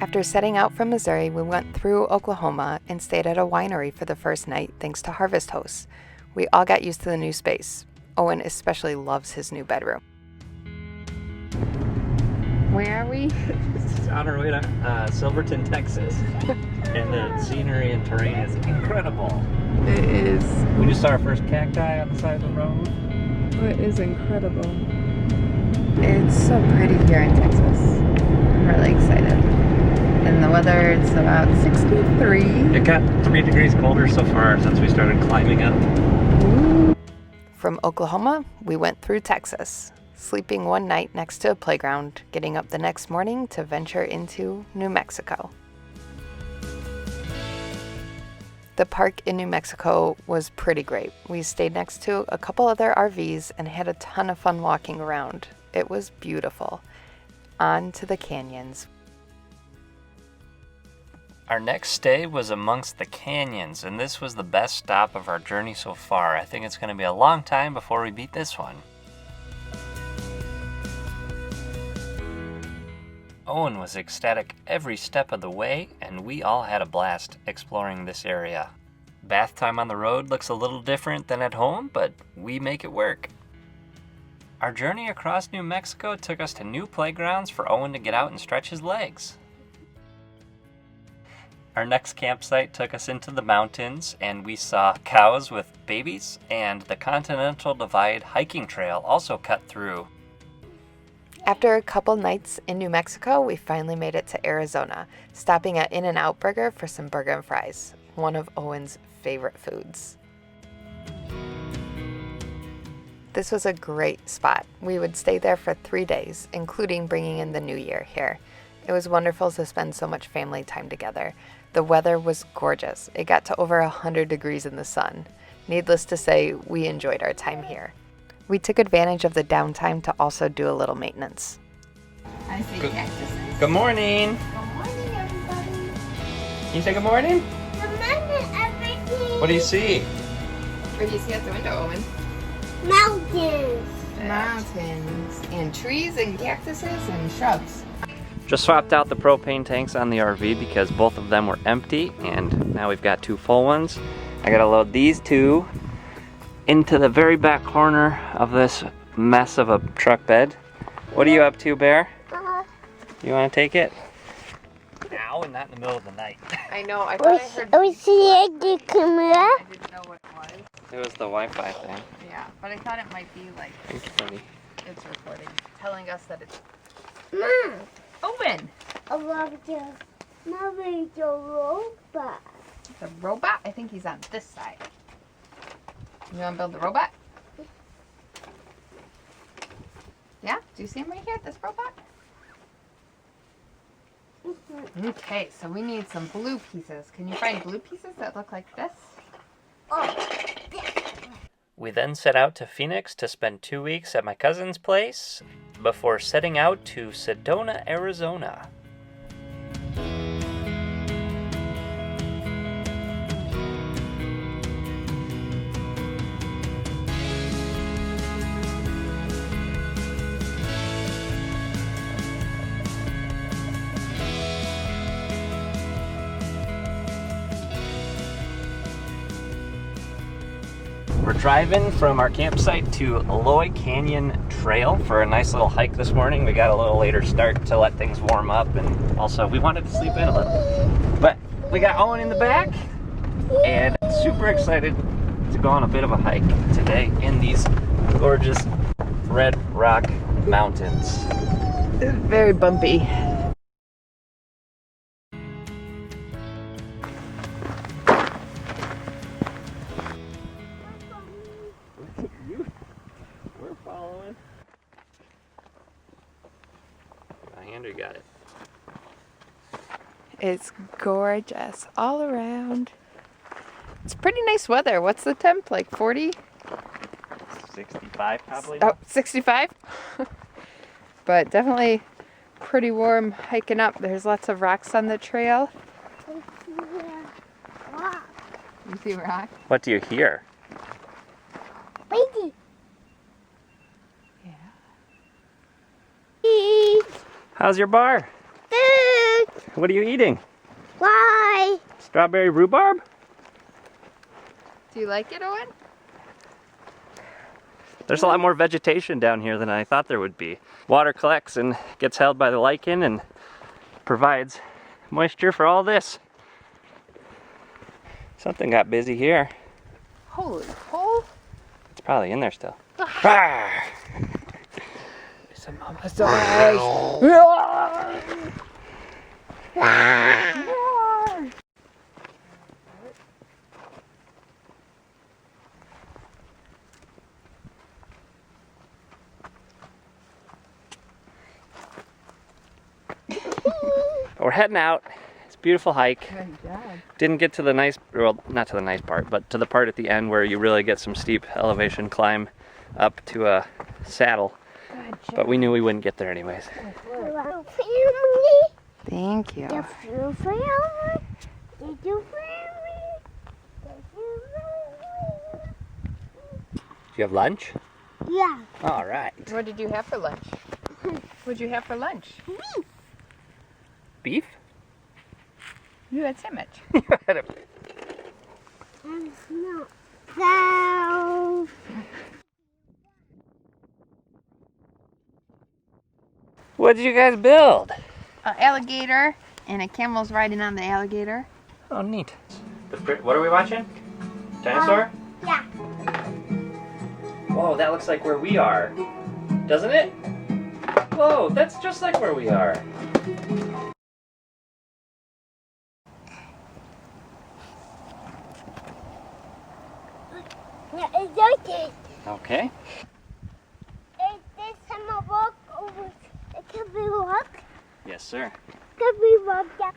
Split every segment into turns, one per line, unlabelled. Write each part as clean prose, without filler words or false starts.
After setting out from Missouri, we went through Oklahoma and stayed at a winery for the first night thanks to Harvest Hosts. We all got used to the new space. Owen especially loves his new bedroom. Where are we?
It's on our way to Silverton, Texas. And the scenery and terrain is incredible.
It is.
We just saw our first cacti on the side of the road.
It is incredible. It's so pretty here in Texas. I'm really excited. And the weather, it's about 63.
It got 3 degrees colder so far since we started climbing up.
Ooh. From Oklahoma, we went through Texas, sleeping one night next to a playground, getting up the next morning to venture into New Mexico. The park in New Mexico was pretty great. We stayed next to a couple other RVs and had a ton of fun walking around. It was beautiful. On to the canyons.
Our next stay was amongst the canyons, and this was the best stop of our journey so far. I think it's going to be a long time before we beat this one. Owen was ecstatic every step of the way, and we all had a blast exploring this area. Bath time on the road looks a little different than at home, but we make it work. Our journey across New Mexico took us to new playgrounds for Owen to get out and stretch his legs. Our next campsite took us into the mountains, and we saw cows with babies, and the Continental Divide hiking trail also cut through.
After a couple nights in New Mexico, we finally made it to Arizona, stopping at In-N-Out Burger for some burger and fries, one of Owen's favorite foods. This was a great spot. We would stay there for 3 days, including bringing in the new year here. It was wonderful to spend so much family time together. The weather was gorgeous. It got to over 100 degrees in the sun. Needless to say, we enjoyed our time here. We took advantage of the downtime to also do a little maintenance.
I see cactuses.
Good morning.
Good morning, everybody.
Can you say good morning?
Good morning, everything.
What do you see?
What do you see out the window, Owen?
Mountains.
Mountains and trees and cactuses and shrubs.
Just swapped out the propane tanks on the RV because both of them were empty, and now we've got 2 full ones. I gotta load these 2 into the very back corner of this mess of a truck bed. What are you up to, Bear? You wanna take it? Now and not in the middle of the night.
I know, I thought I heard...
We see the camera.
I didn't know what it was.
It was the Wi-Fi thing.
Yeah, but I thought it might be like...
Thanks, buddy.
It's recording, telling us that it's...
Mom.
Owen!
I love the Mommy the robot.
The robot? I think he's on this side. You want to build the robot? Yeah? Do you see him right here, this robot? Okay, so we need some blue pieces. Can you find blue pieces that look like this?
Oh.
We then set out to Phoenix to spend 2 weeks at my cousin's place before setting out to Sedona, Arizona. We're driving from our campsite to Aloy Canyon Trail for a nice little hike this morning. We got a little later start to let things warm up, and also we wanted to sleep in a little. But we got Owen in the back, and super excited to go on a bit of a hike today in these gorgeous Red Rock Mountains.
It's very bumpy.
We're following. Andrew got it.
It's gorgeous all around. It's pretty nice weather. What's the temp? Like 40?
65 probably.
Oh, 65? But definitely pretty warm hiking up. There's lots of rocks on the trail. You see rock?
What do you hear?
Bindi.
Yeah.
How's your bar?
Good.
What are you eating?
Why?
Strawberry rhubarb?
Do you like it, Owen?
There's a lot more vegetation down here than I thought there would be. Water collects and gets held by the lichen and provides moisture for all this. Something got busy here.
Holy coal.
It's probably in there still. Ah! We're heading out. It's a beautiful hike.
Good job.
Didn't get to the nice, well, not to the nice part, but to the part at the end where you really get some steep elevation climb up to a saddle.
Good job.
But we knew we wouldn't get there anyways.
Thank you.
The family. Did you family?
Do you have lunch?
Yeah.
All right.
What did you have for lunch? What'd you have for lunch?
Beef?
You had sandwich.
No. So.
What did you guys build?
An alligator, and a camel's riding on the alligator.
Oh, neat. What are we watching? Dinosaur?
Yeah.
Whoa, that looks like where we are. Doesn't it? Whoa, that's just like where we are.
Yeah, it's okay.
Okay.
Is this time a walk over? Can we walk?
Yes, sir.
Can we walk down?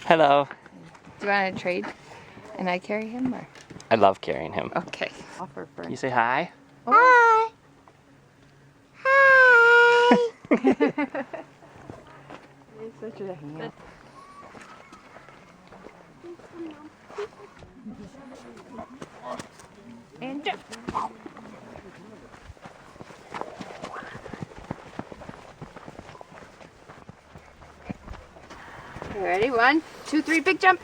Hello.
Do you want to trade? And I carry him, or?
I love carrying him.
Okay. Offer for.
Can you say hi?
Hi. Hi.
He's such a hand. And jump. You ready? 1, 2, 3, big jump.